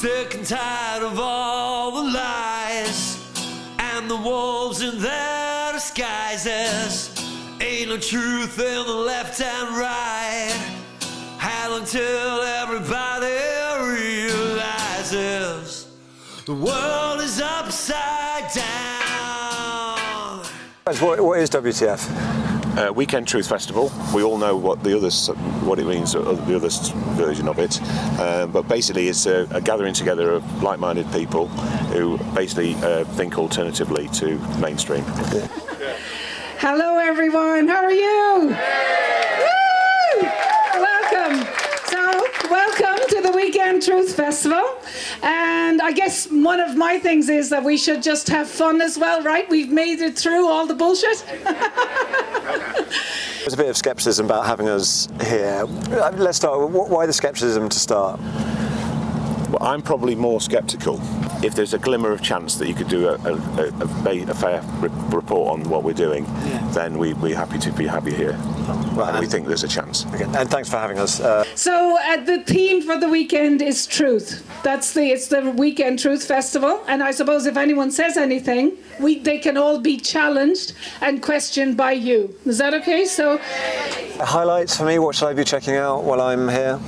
sick and tired of all the lies and the wolves in their disguises. Ain't no truth in the left and right. How until everybody realizes the world is upside down. What is WTF? Weekend Truth Festival. We all know what it means, the other version of it. But basically, it's a gathering together of like-minded people who basically think alternatively to mainstream. Yeah. Hello, everyone. How are you? Woo! Welcome. So, welcome to the Weekend Truth Festival. And I guess one of my things is that we should just have fun as well, right? We've made it through all the bullshit. There's a bit of scepticism about having us here. Let's start. Why the scepticism to start? Well, I'm probably more sceptical. If there's a glimmer of chance that you could do a fair report on what we're doing, then we're happy to have you here. Right, and we think there's a chance. Okay. And thanks for having us. So the theme for the weekend is truth. It's the Weekend Truth Festival, and I suppose if anyone says anything, they can all be challenged and questioned by you. Is that okay? So highlights for me. What should I be checking out while I'm here?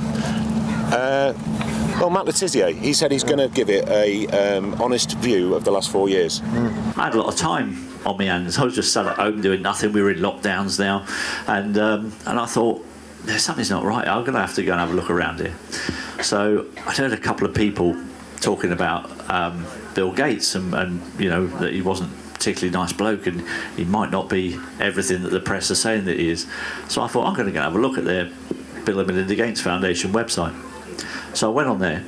Well, Matt Tissier, he said he's going to give it a honest view of the last 4 years. I had a lot of time on my hands. I was just sat at home doing nothing. We were in lockdowns now, and I thought, something's not right. I'm going to have to go and have a look around here. So I heard a couple of people talking about Bill Gates and you know that he wasn't a particularly nice bloke and he might not be everything that the press are saying that he is. So I thought I'm going to go and have a look at their Bill and Melinda Gates Foundation website. So I went on there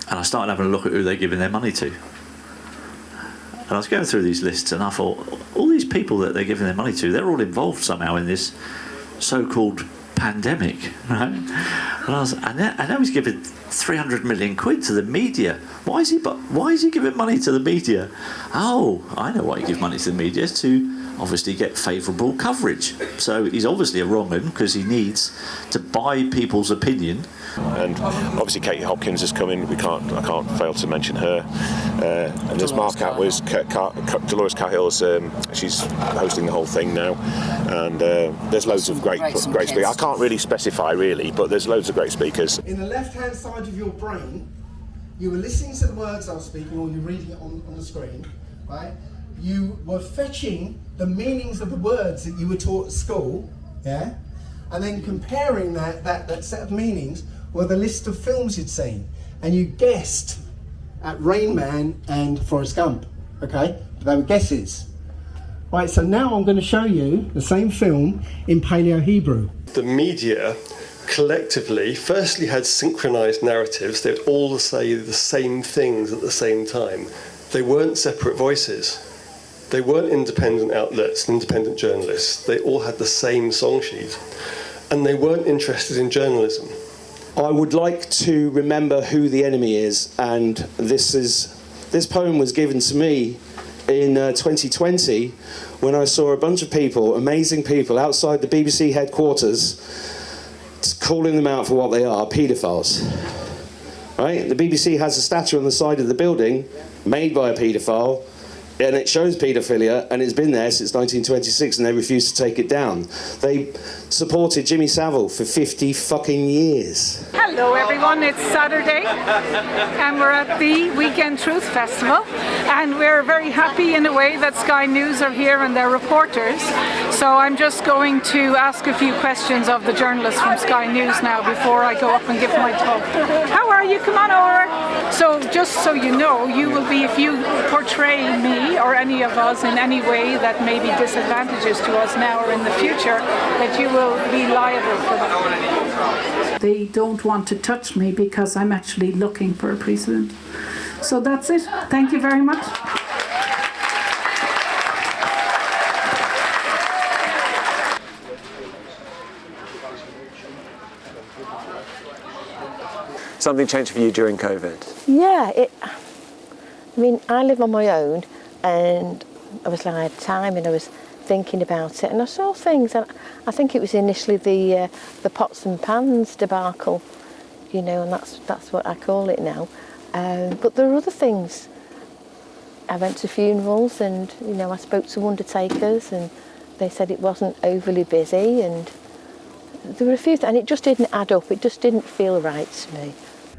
and I started having a look at who they're giving their money to. And I was going through these lists and I thought, all these people that they're giving their money to, they're all involved somehow in this so-called pandemic, right? And now he's giving 300 million quid to the media. Why is he giving money to the media? Oh, I know why he gives money to the media, to obviously get favourable coverage. So he's obviously a wrong one because he needs to buy people's opinion. And obviously Katie Hopkins is coming. I can't fail to mention her. And there's Mark Atwood, Dolores Cahill's. She's hosting the whole thing now. And there's loads of great speakers. I can't really specify really, but there's loads of great speakers. In the left-hand side of your brain, you were listening to the words I was speaking, or you're reading it on the screen, right? You were fetching the meanings of the words that you were taught at school, yeah, and then comparing that set of meanings with a list of films you'd seen, and you guessed at Rain Man and Forrest Gump, okay? But they were guesses. Right, so now I'm going to show you the same film in Paleo-Hebrew. The media collectively firstly had synchronized narratives. They would all say the same things at the same time. They weren't separate voices. They weren't independent outlets, independent journalists. They all had the same song sheet. And they weren't interested in journalism. I would like to remember who the enemy is, and this poem was given to me in 2020 when I saw a bunch of people, amazing people, outside the BBC headquarters, calling them out for what they are, paedophiles. Right? The BBC has a statue on the side of the building made by a paedophile, and it shows paedophilia, and it's been there since 1926, and they refused to take it down. They supported Jimmy Savile for 50 fucking years. hello everyone, it's Saturday and we're at the Weekend Truth Festival, and we're very happy in a way that Sky News are here and they're reporters. So I'm just going to ask a few questions of the journalists from Sky News now before I go up and give my talk. How are you? Come on over. So just so you know, you will be, if you portray me or any of us in any way that may be disadvantageous to us now or in the future, that you will be liable for that. They don't want to touch me because I'm actually looking for a precedent. So that's it. Thank you very much. Something changed for you during COVID? Yeah, I mean, I live on my own, and obviously I had time and I was thinking about it, and I saw things, and I think it was initially the pots and pans debacle, you know, and that's what I call it now. But there are other things. I went to funerals and, you know, I spoke to undertakers and they said it wasn't overly busy, and there were a few things, and it just didn't add up. It just didn't feel right to me.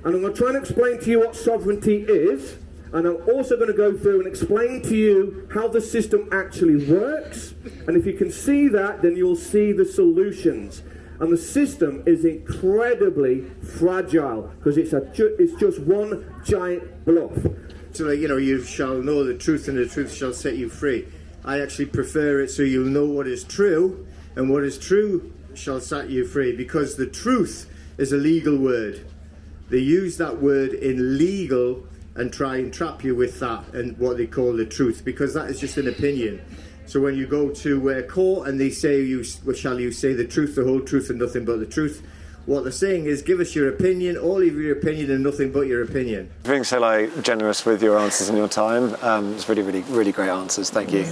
And I'm going to try and explain to you what sovereignty is, and I'm also going to go through and explain to you how the system actually works. And if you can see that, then you'll see the solutions. And the system is incredibly fragile because it's just one giant bluff. So, you know, you shall know the truth and the truth shall set you free. I actually prefer it so you'll know what is true, and what is true shall set you free, because the truth is a legal word. They use that word in legal and try and trap you with that and what they call the truth, because that is just an opinion. So when you go to court and they say, shall you say the truth, the whole truth and nothing but the truth, what they're saying is, give us your opinion, all of your opinion and nothing but your opinion. Being so generous with your answers and your time. It's really great answers. Thank you.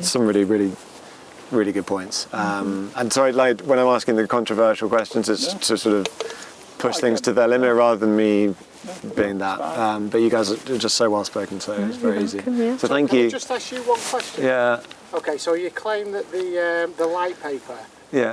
Some really good points. And sorry, when I'm asking the controversial questions, it's to sort of push things to their limit rather than me being that. But you guys are just so well spoken, so it's very easy. So thank you. Can I just ask you one question? Yeah. Okay, so you claim that the light paper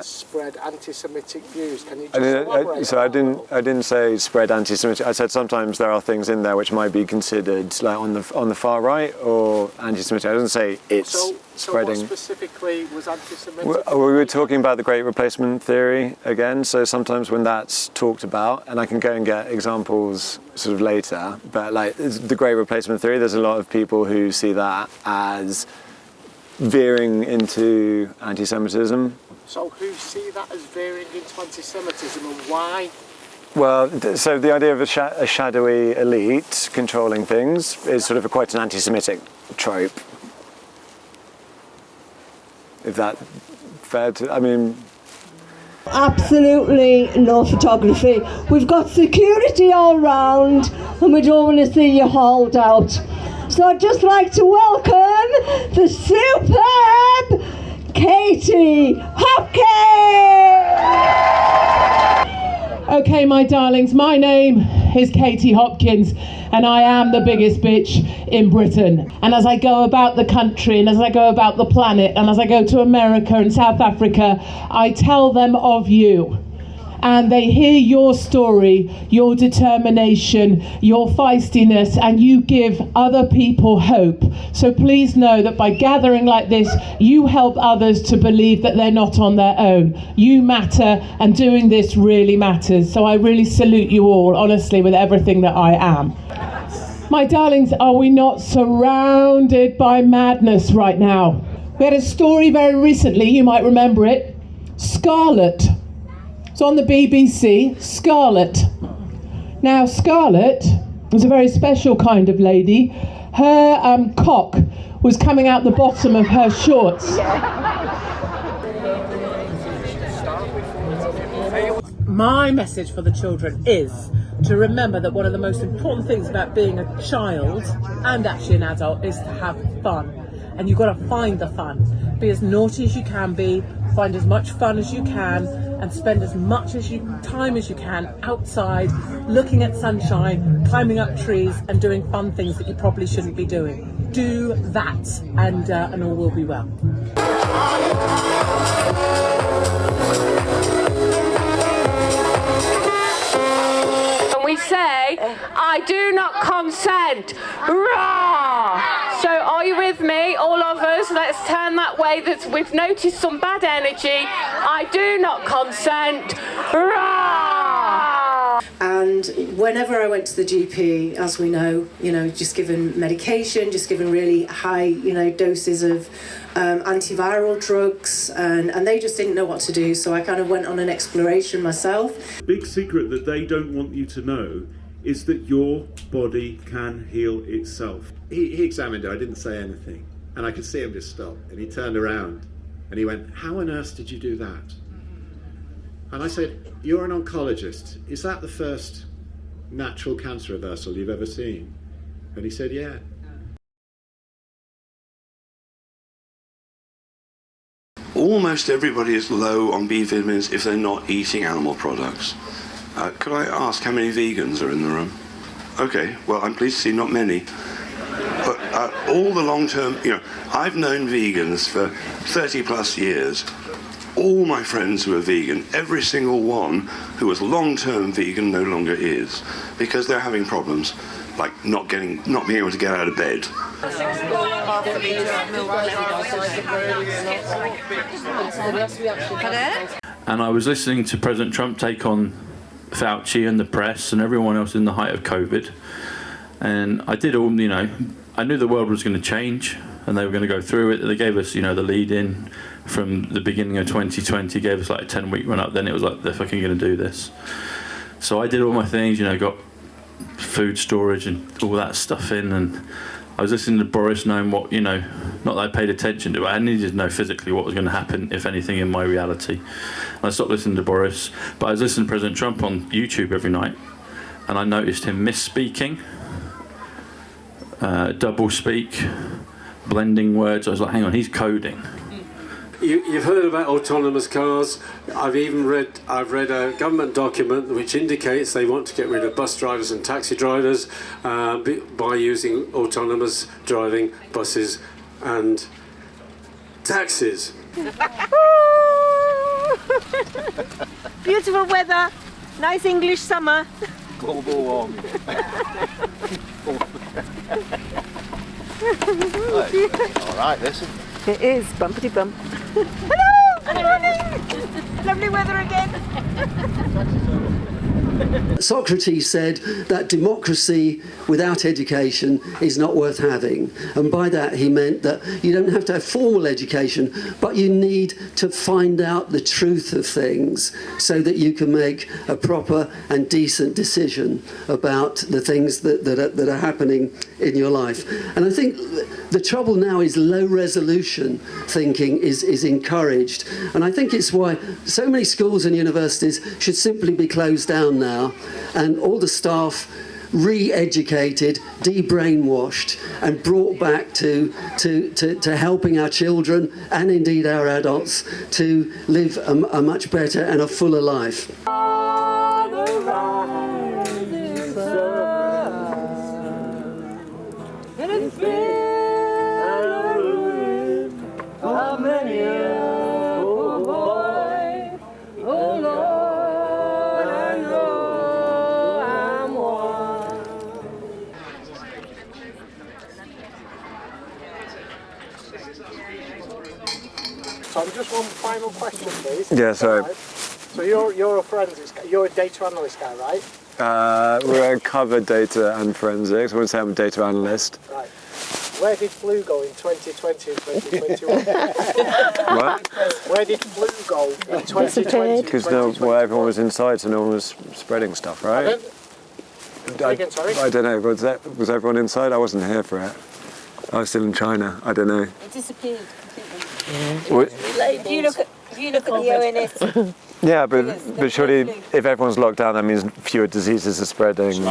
spread anti-Semitic views. Can you just elaborate? So I didn't say spread anti-Semitic. I said sometimes there are things in there which might be considered like on the far right or anti-Semitic. I didn't say it's spreading. So what specifically was anti-Semitic? We were talking about the Great Replacement theory again. So sometimes when that's talked about, and I can go and get examples sort of later, but like the Great Replacement theory, there's a lot of people who see that as veering into anti-Semitism. So who see that as veering into anti-Semitism, and why? Well, so the idea of a shadowy elite controlling things is sort of quite an anti-Semitic trope. Is that fair to, I mean... Absolutely no photography. We've got security all round and we don't want to see you hauled out. So I'd just like to welcome the superb Katie Hopkins! Okay, my darlings, my name is Katie Hopkins and I am the biggest bitch in Britain. And as I go about the country and as I go about the planet and as I go to America and South Africa, I tell them of you. And they hear your story, your determination, your feistiness, and you give other people hope. So please know that by gathering like this, you help others to believe that they're not on their own. You matter, and doing this really matters. So I really salute you all, honestly, with everything that I am. My darlings, are we not surrounded by madness right now? We had a story very recently, you might remember it, Scarlet. It's on the BBC, Scarlet. Now, Scarlet was a very special kind of lady. Her cock was coming out the bottom of her shorts. My message for the children is to remember that one of the most important things about being a child and actually an adult is to have fun. And you've got to find the fun. Be as naughty as you can be, find as much fun as you can, and spend as much time as you can outside, looking at sunshine, climbing up trees, and doing fun things that you probably shouldn't be doing. Do that, and all will be well. And we say, I do not consent. Rah! So are you with me, all of us? Let's turn that way. We've noticed some bad energy. I do not consent. Rah! And whenever I went to the GP, as we know, just given medication, just given really high, doses of antiviral drugs, and they just didn't know what to do. So I kind of went on an exploration myself. Big secret that they don't want you to know is that your body can heal itself. He examined her, I didn't say anything. And I could see him just stop. And he turned around and he went, how on earth did you do that? And I said, you're an oncologist. Is that the first natural cancer reversal you've ever seen? And he said, yeah. Almost everybody is low on B vitamins if they're not eating animal products. Could I ask how many vegans are in the room? Okay, well, I'm pleased to see not many. But all the long-term, I've known vegans for 30 plus years. All my friends who are vegan, every single one who was long-term vegan no longer is, because they're having problems, like not being able to get out of bed. And I was listening to President Trump take on Fauci and the press and everyone else in the height of COVID. And I did all, I knew the world was going to change and they were going to go through it. They gave us, the lead in from the beginning of 2020, gave us like a 10-week run up. Then it was like, they're fucking going to do this. So I did all my things, got food storage and all that stuff in. And I was listening to Boris knowing what, not that I paid attention to it. I needed to know physically what was going to happen, if anything, in my reality. And I stopped listening to Boris. But I was listening to President Trump on YouTube every night. And I noticed him misspeaking, double speak, blending words. I was like, hang on, he's coding. You've heard about autonomous cars. I've read a government document which indicates they want to get rid of bus drivers and taxi drivers by using autonomous driving buses and taxis. Beautiful weather, nice English summer. Global warming. All right, listen. It is bumpity bump. Hello, good morning. Lovely weather again. Socrates said that democracy without education is not worth having, and by that he meant that you don't have to have formal education, but you need to find out the truth of things so that you can make a proper and decent decision about the things that are happening in your life. And I think the trouble now is low resolution thinking is encouraged, and I think it's why so many schools and universities should simply be closed down now, and all the staff re-educated, de-brainwashed, and brought back to helping our children and indeed our adults to live a much better and a fuller life. Tom, just one final question, please. Yeah, sorry. Right. So you're a forensics guy. You're a data analyst guy, right? We're covered data and forensics. I wouldn't say I'm a data analyst. Right. Where did flu go in 2020 and 2021? What? Where did flu go in 2020? Because everyone was inside, so no one was spreading stuff, right? Again, sorry? I don't know. Was everyone inside? I wasn't here for it. I was still in China. I don't know. It disappeared completely. Yeah. If you look at the ONS. Yeah, but surely if everyone's locked down, that means fewer diseases are spreading.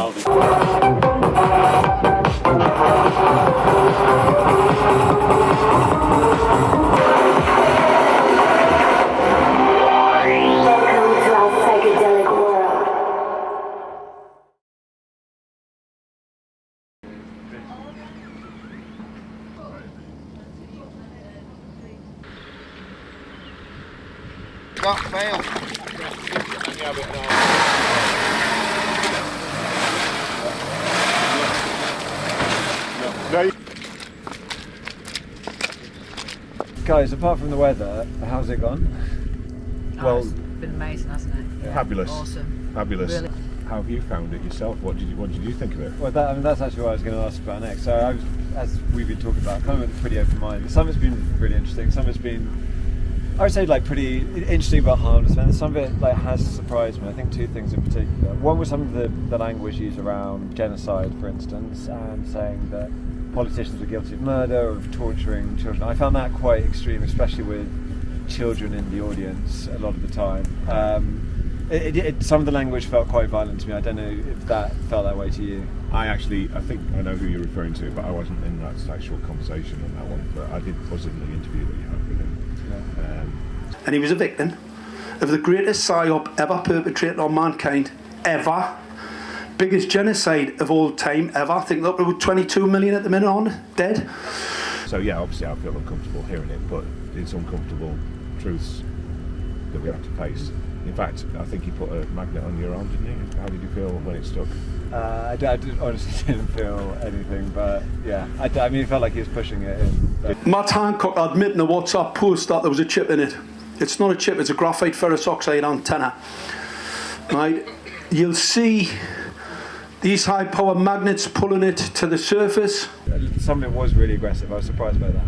Got failed. Guys, apart from the weather, how's it gone? It's been amazing, hasn't it? Yeah. Fabulous. Awesome. Fabulous. Really. How have you found it yourself? What did you think of it? Well, that's actually what I was going to ask about next. So, as we've been talking about, kind of pretty open minded. Some of it's been really interesting. Some of it's been, I would say, like pretty interesting but harmless. And some of it has surprised me. I think two things in particular. One was some of the language used around genocide, for instance, and saying that politicians were guilty of murder, of torturing children. I found that quite extreme, especially with children in the audience a lot of the time. Some of the language felt quite violent to me. I don't know if that felt that way to you. I think I know who you're referring to, but I wasn't in that actual conversation on that one. But I was in the interview that you had with him. Yeah. And he was a victim of the greatest psyop ever perpetrated on mankind, ever. biggest genocide of all time ever. I think up to 22 million at the minute on dead. So yeah, obviously I feel uncomfortable hearing it, but it's uncomfortable truths that we have to face. In fact, I think he put a magnet on your arm, didn't he? How did you feel when it stuck? I honestly didn't feel anything, but yeah, I mean, it felt like he was pushing it in. But... Matt Hancock admitted in a WhatsApp post that there was a chip in it. It's not a chip, it's a graphite ferrous oxide antenna. Right? You'll see these high power magnets pulling it to the surface. Some of it was really aggressive. I was surprised by that.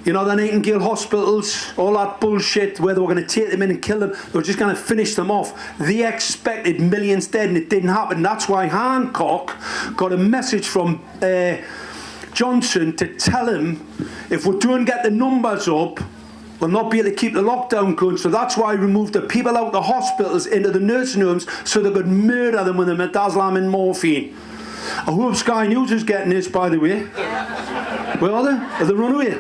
You know, the Nightingale hospitals, all that bullshit where they were going to take them in and kill them, they were just going to finish them off. They expected millions dead and it didn't happen. That's why Hancock got a message from Johnson to tell him, if we don't get the numbers up, we'll not be able to keep the lockdown going. So that's why he removed the people out of the hospitals into the nursing homes so they could murder them with the midazolam and morphine. I hope Sky News is getting this, by the way. Where are they? Are they run away?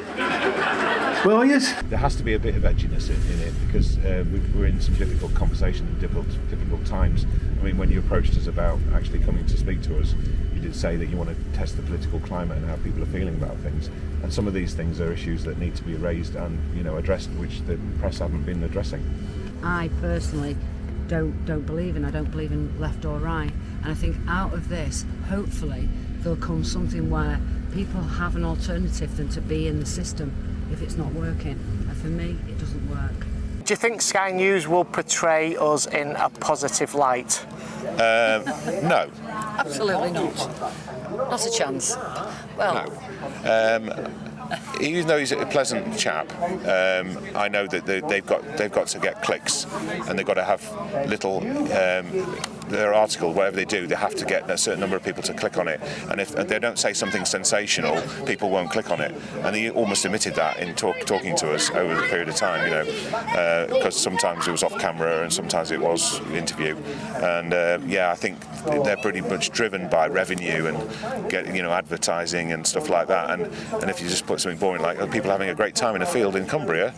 Where are you? There has to be a bit of edginess in it because we're in some difficult conversations, difficult times. I mean, when you approached us about actually coming to speak to us, you did say that you want to test the political climate and how people are feeling about things. And some of these things are issues that need to be raised and, you know, addressed, which the press haven't been addressing. I personally don't believe in. I don't believe in left or right. And I think out of this, hopefully, there'll come something where people have an alternative than to be in the system if it's not working. And for me, it doesn't work. Do you think Sky News will portray us in a positive light? No. Absolutely not. Not a chance. Well, no. Even though he's a pleasant chap, I know that they've got to get clicks, and they've got to have little their article, whatever they do, they have to get a certain number of people to click on it. And if they don't say something sensational, people won't click on it. And he almost admitted that in talking to us over the period of time, you know, because sometimes it was off camera and sometimes it was interview. And yeah, I think they're pretty much driven by revenue and advertising and stuff like that. And if you just put something boring like people having a great time in a field in Cumbria,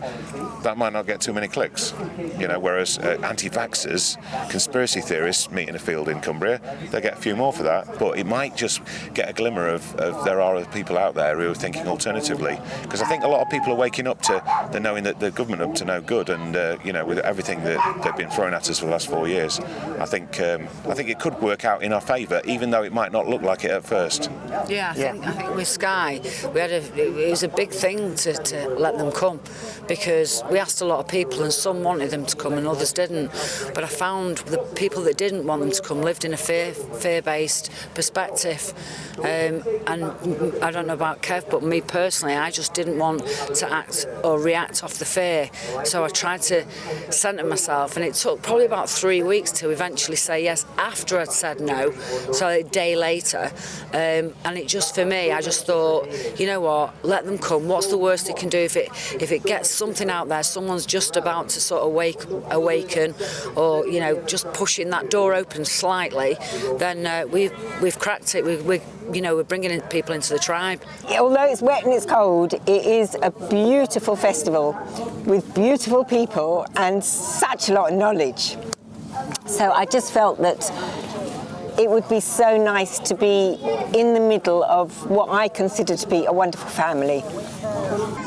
that might not get too many clicks. You know, whereas anti-vaxxers, conspiracy theorists meet in a field in Cumbria, they get a few more for that. But it might just get a glimmer of there are other people out there who are thinking alternatively. Because I think a lot of people are waking up to the knowing that the government are up to no good, and with everything that they've been throwing at us for the last 4 years, I think it could work out in our favour, even though it might not look like it at first. Yeah, I think with Sky, it was a big thing to let them come, because we asked a lot of people and some wanted them to come and others didn't. But I found the people that didn't want them to come lived in a fear-based perspective. And I don't know about Kev, but me personally, I just didn't want to act or react off the fear. So I tried to centre myself, and it took probably about 3 weeks to eventually say yes after I'd said no, so a day later. And it just, for me, I just thought, you know what, let them come. What's the worst it can do if it gets something out there, someone's just about to sort of awaken, or just pushing that door open slightly, then we've cracked it. We're bringing in people into the tribe. Although it's wet and it's cold, it is a beautiful festival with beautiful people and such a lot of knowledge. So I just felt that it would be so nice to be in the middle of what I consider to be a wonderful family.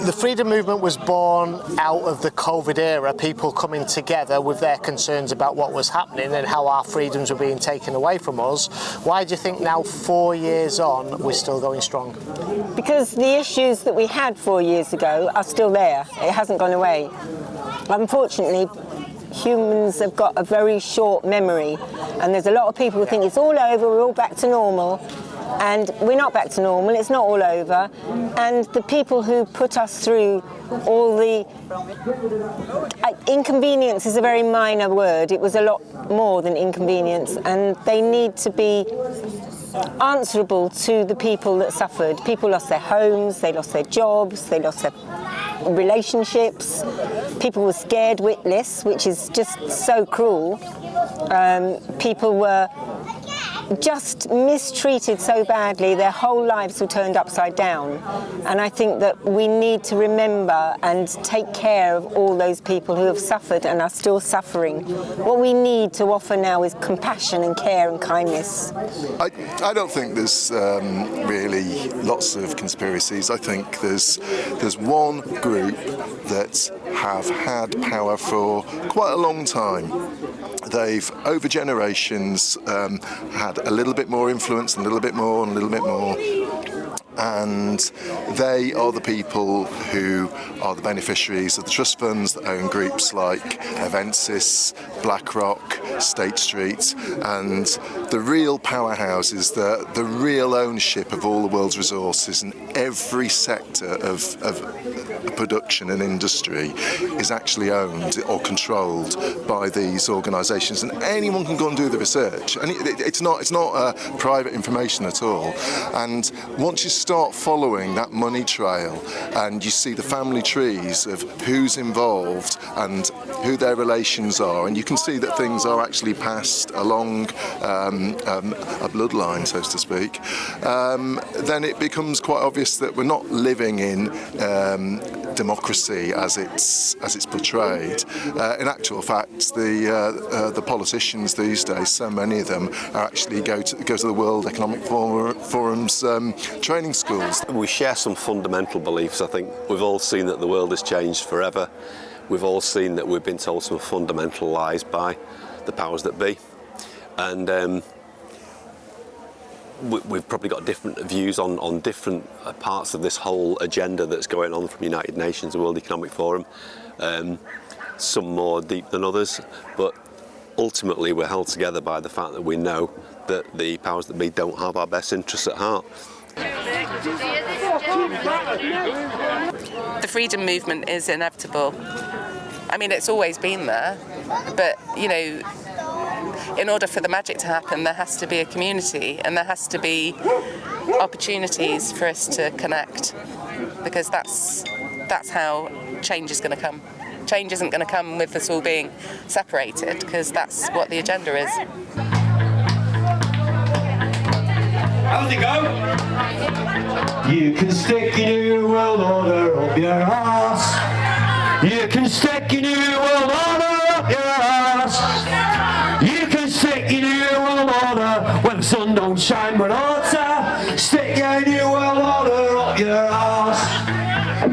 The freedom movement was born out of the COVID era, people coming together with their concerns about what was happening and how our freedoms were being taken away from us. Why do you think now, 4 years on, we're still going strong? Because the issues that we had 4 years ago are still there. It hasn't gone away. Unfortunately, humans have got a very short memory, and there's a lot of people who think it's all over, we're all back to normal. And we're not back to normal, it's not all over. And the people who put us through all the... inconvenience is a very minor word, it was a lot more than inconvenience, and they need to be answerable to the people that suffered. People lost their homes, they lost their jobs, they lost their relationships. People were scared witless, which is just so cruel. People were just mistreated so badly, their whole lives were turned upside down. And I think that we need to remember and take care of all those people who have suffered and are still suffering. What we need to offer now is compassion and care and kindness. I don't think there's really lots of conspiracies. I think there's one group that have had power for quite a long time. They've, over generations, had a little bit more influence, and a little bit more, and a little bit more. And they are the people who are the beneficiaries of the trust funds that own groups like Avensis, BlackRock, State Street, and the real powerhouses, the real ownership of all the world's resources in every sector of production and industry is actually owned or controlled by these organisations, and anyone can go and do the research, and it's not private information at all. And once you start following that money trail and you see the family trees of who's involved and who their relations are, and you can see that things are actually passed along a bloodline, so to speak, then it becomes quite obvious that we're not living in democracy as it's portrayed. In actual fact, the politicians these days, so many of them, are actually go to the World Economic Forum's training schools. We share some fundamental beliefs. I think we've all seen that the world has changed forever. We've all seen that we've been told some fundamental lies by the powers that be, and we've probably got different views on different parts of this whole agenda that's going on from United Nations, the World Economic Forum, some more deep than others, but ultimately we're held together by the fact that we know that the powers that be don't have our best interests at heart. The freedom movement is inevitable. I mean, it's always been there, but, you know, in order for the magic to happen, there has to be a community and there has to be opportunities for us to connect, because that's how change is going to come. Change isn't going to come with us all being separated, because that's what the agenda is. How's it go? You can stick your new world order up your arse. You can stick your new world order up your arse. You can stick your new world order when the sun don't shine but oughta. Stick your new world order up your arse.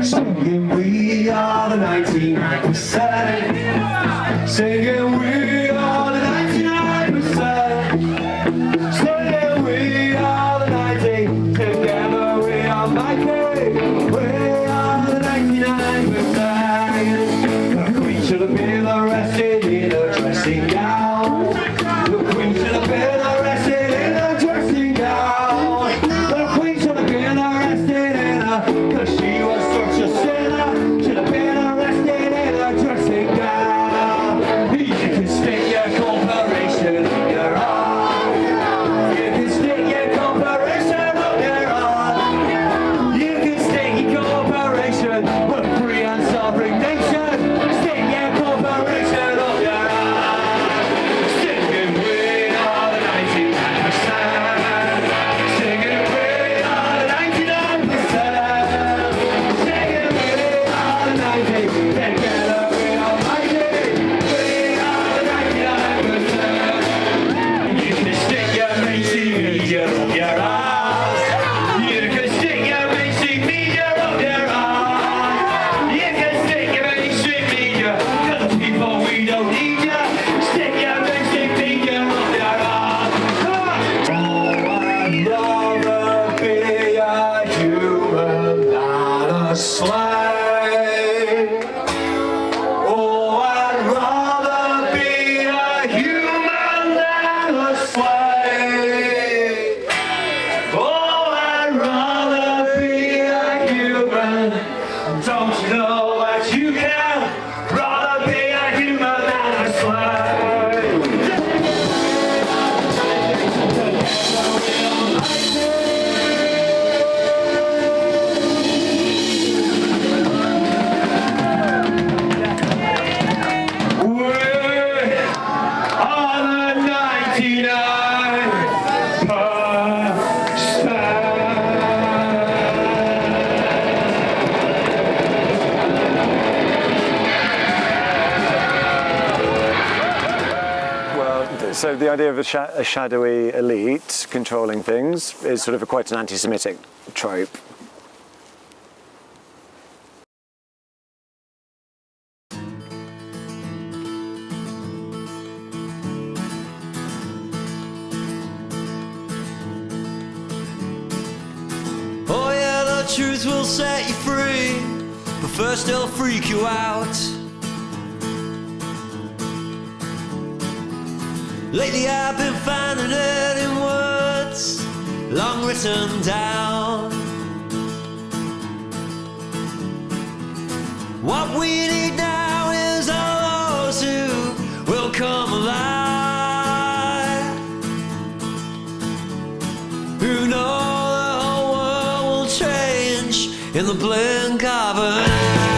Singing we are the 99%. Singing we are the 99%. Singing we are the 90. Together we are mighty. We are the 99%. The Queen should have been arrested in a dressing gown. The Queen should have been arrested in a dressing gown. The Queen should have been arrested in a, 'cause she was such a sinner. Should have been arrested in a dressing gown. You can stay So the idea of a shadowy elite controlling things is sort of quite an anti-Semitic trope. Oh yeah, the truth will set you free, but first it'll freak you out. Lately I've been finding it in words long written down. What we need now is all those who will come alive, who know the whole world will change in the blink of an eye.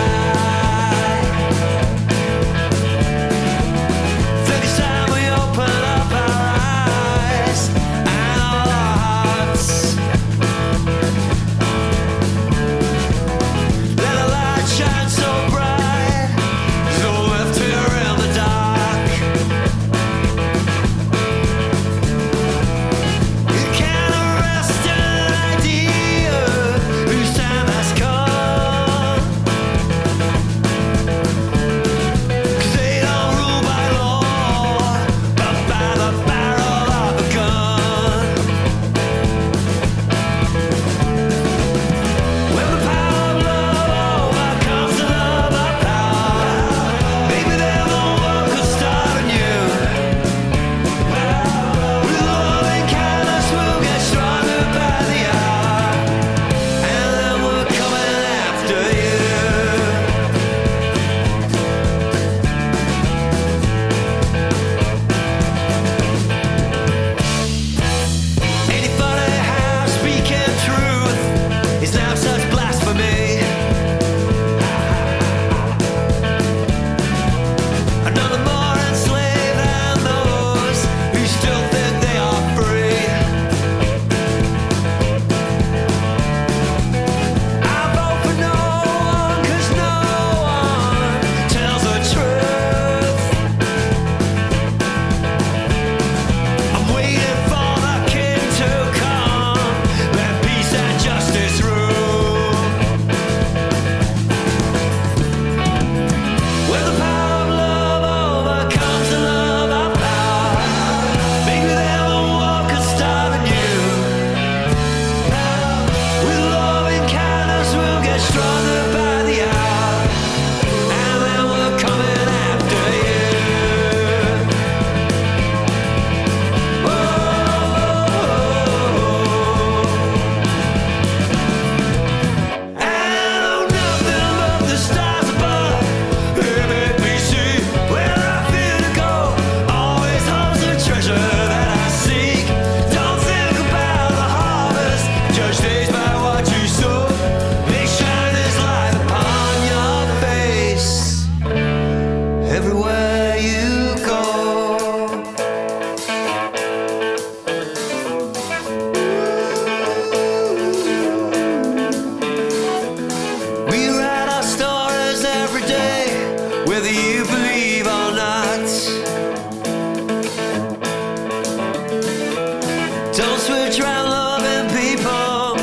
Don't switch around loving people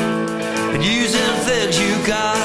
and using things you got.